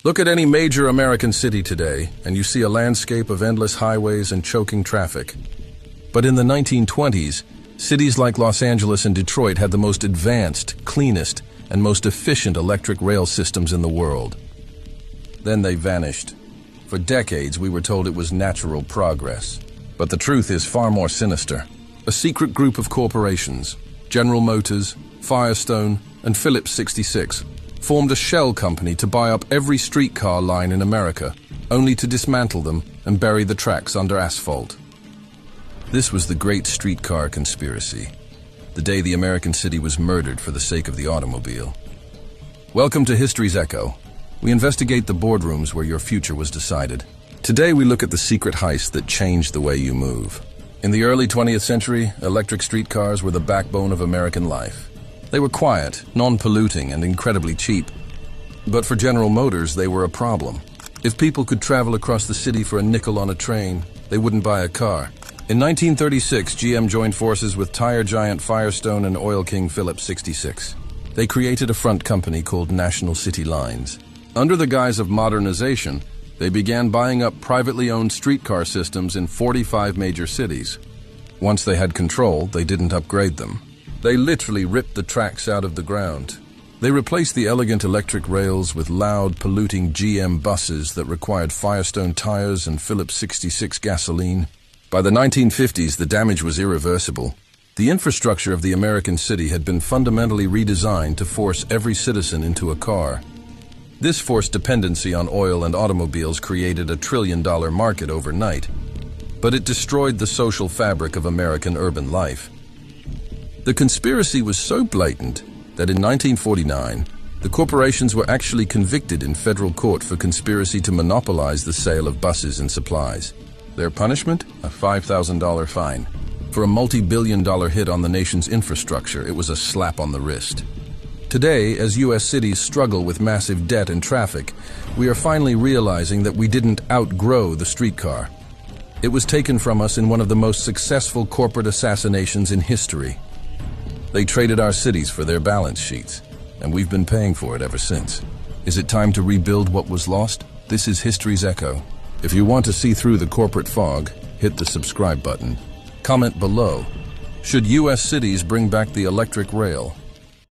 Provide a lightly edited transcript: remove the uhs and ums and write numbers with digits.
Look at any major American city today, and you see a landscape of endless highways and choking traffic. But in the 1920s, cities like Los Angeles and Detroit had the most advanced, cleanest, and most efficient electric rail systems in the world. Then they vanished. For decades, we were told it was natural progress. But the truth is far more sinister. A secret group of corporations, General Motors, Firestone, and Phillips 66, formed a shell company to buy up every streetcar line in America, only to dismantle them and bury the tracks under asphalt. This was the Great Streetcar Conspiracy, the day the American city was murdered for the sake of the automobile. Welcome to History's Echo. We investigate the boardrooms where your future was decided. Today we look at the secret heist that changed the way you move. In the early 20th century, electric streetcars were the backbone of American life. They were quiet, non-polluting, and incredibly cheap. But for General Motors, they were a problem. If people could travel across the city for a nickel on a train, they wouldn't buy a car. In 1936, GM joined forces with tire giant Firestone and oil king Phillips 66. They created a front company called National City Lines. Under the guise of modernization, they began buying up privately owned streetcar systems in 45 major cities. Once they had control, they didn't upgrade them. They literally ripped the tracks out of the ground. They replaced the elegant electric rails with loud, polluting GM buses that required Firestone tires and Phillips 66 gasoline. By the 1950s, the damage was irreversible. The infrastructure of the American city had been fundamentally redesigned to force every citizen into a car. This forced dependency on oil and automobiles created a trillion-dollar market overnight, but it destroyed the social fabric of American urban life. The conspiracy was so blatant that in 1949, the corporations were actually convicted in federal court for conspiracy to monopolize the sale of buses and supplies. Their punishment? A $5,000 fine. For a multi-billion-dollar hit on the nation's infrastructure, it was a slap on the wrist. Today, as U.S. cities struggle with massive debt and traffic, we are finally realizing that we didn't outgrow the streetcar. It was taken from us in one of the most successful corporate assassinations in history. They traded our cities for their balance sheets, and we've been paying for it ever since. Is it time to rebuild what was lost? This is History's Echo. If you want to see through the corporate fog, hit the subscribe button. Comment below. Should U.S. cities bring back the electric rail?